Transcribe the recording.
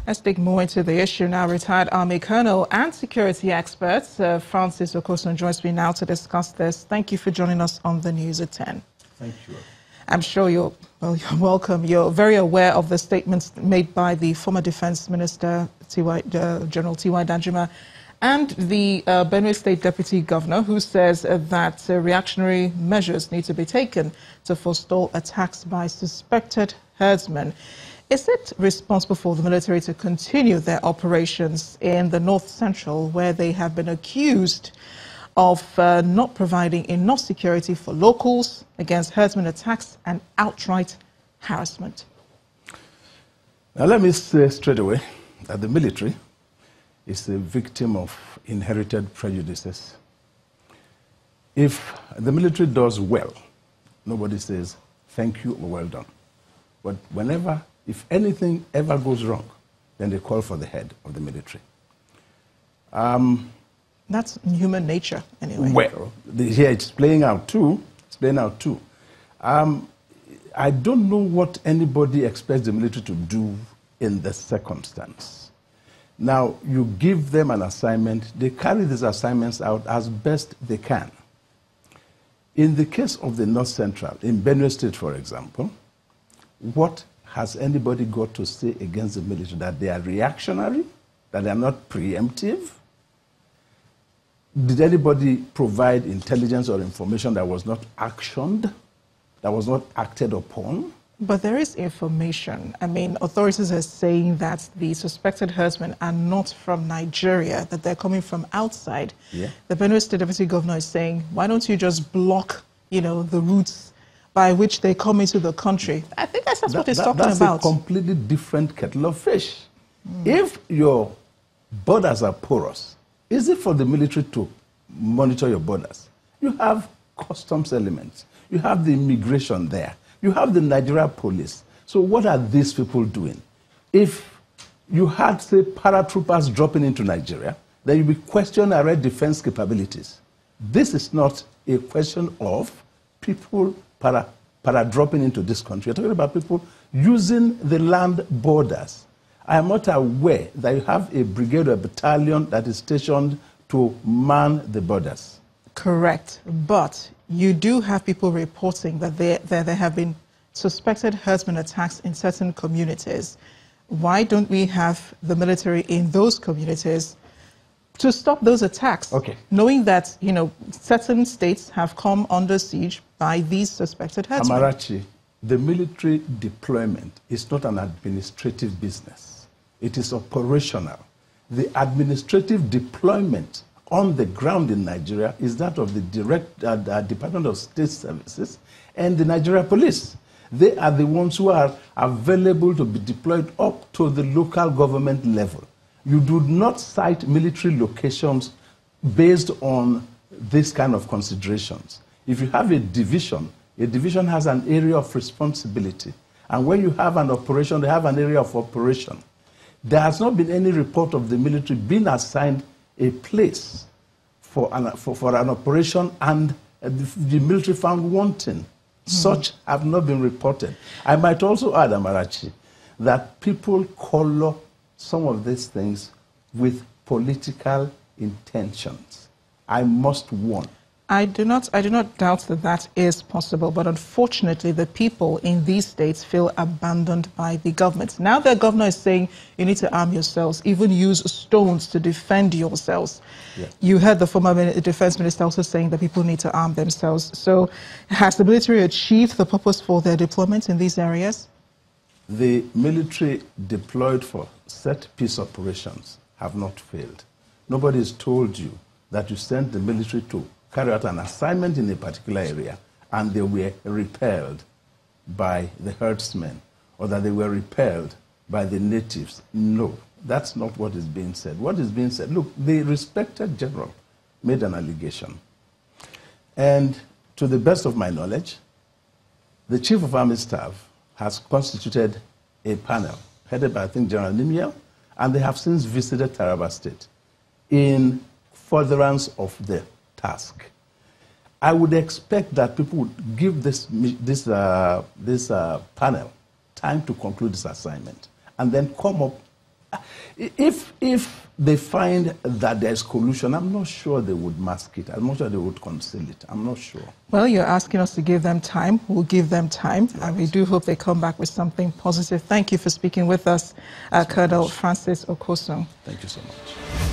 Let's dig more into the issue now. Retired Army Colonel and security expert Francis Okosun joins me now to discuss this. Thank you for joining us on the news at 10. Thank you. I'm sure you're welcome. You're very aware of the statements made by the former Defense Minister, General T.Y. Danjuma, and the Benue State Deputy Governor, who says that reactionary measures need to be taken to forestall attacks by suspected herdsmen. Is it responsible for the military to continue their operations in the North Central, where they have been accused of not providing enough security for locals against herdsmen attacks and outright harassment? Now, let me say straight away that the military is a victim of inherited prejudices. If the military does well, nobody says, thank you or well done. But if anything ever goes wrong, then they call for the head of the military. That's human nature, anyway. Well, here it's playing out too. I don't know what anybody expects the military to do in the circumstance. Now, you give them an assignment, they carry these assignments out as best they can. In the case of the North Central, in Benue State, for example, what has anybody got to say against the military? That they are reactionary? That they are not preemptive? Did anybody provide intelligence or information that was not actioned, that was not acted upon? But there is information. I mean, authorities are saying that the suspected herdsmen are not from Nigeria, that they're coming from outside. Yeah. The Benue State Deputy Governor is saying, why don't you just block, the routes by which they come into the country? I think that's what he's talking about. That's a completely different kettle of fish. If your borders are porous, is it for the military to monitor your borders? You have customs elements. You have the immigration there. You have the Nigeria police. So what are these people doing? If you had, say, paratroopers dropping into Nigeria, then you would question our defense capabilities. This is not a question of people para-dropping into this country. You're talking about people using the land borders. I am not aware that you have a brigade or a battalion that is stationed to man the borders. Correct. But you do have people reporting that there have been suspected herdsmen attacks in certain communities. Why don't we have the military in those communities to stop those attacks? Okay. Knowing that, certain states have come under siege by these suspected herdsmen. Amarachi, the military deployment is not an administrative business. It is operational. The administrative deployment on the ground in Nigeria is that of the Department of State Services and the Nigeria Police. They are the ones who are available to be deployed up to the local government level. You do not cite military locations based on this kind of considerations. If you have a division has an area of responsibility. And when you have an operation, they have an area of operation. There has not been any report of the military being assigned a place for an operation and the military found wanting. Such have not been reported. I might also add, Amarachi, that people color some of these things with political intentions. I must warn. I do not doubt that is possible, but unfortunately the people in these states feel abandoned by the government. Now their governor is saying you need to arm yourselves, even use stones to defend yourselves. Yes. You heard the former defense minister also saying that people need to arm themselves. So has the military achieved the purpose for their deployment in these areas? The military deployed for set piece operations have not failed. Nobody has told you that you sent the military to carry out an assignment in a particular area and they were repelled by the herdsmen or that they were repelled by the natives. No, that's not what is being said. What is being said, look, the respected general made an allegation. And to the best of my knowledge, the Chief of Army Staff has constituted a panel headed by, I think, General Nimiel, and they have since visited Taraba State in furtherance of the task. I would expect that people would give this panel time to conclude this assignment and then come up If they find that there's collusion, I'm not sure they would mask it. I'm not sure they would conceal it. I'm not sure. Well, you're asking us to give them time. We'll give them time, yes. And we do hope they come back with something positive. Thank you for speaking with us, Colonel Francis Okosun. Thank you so much.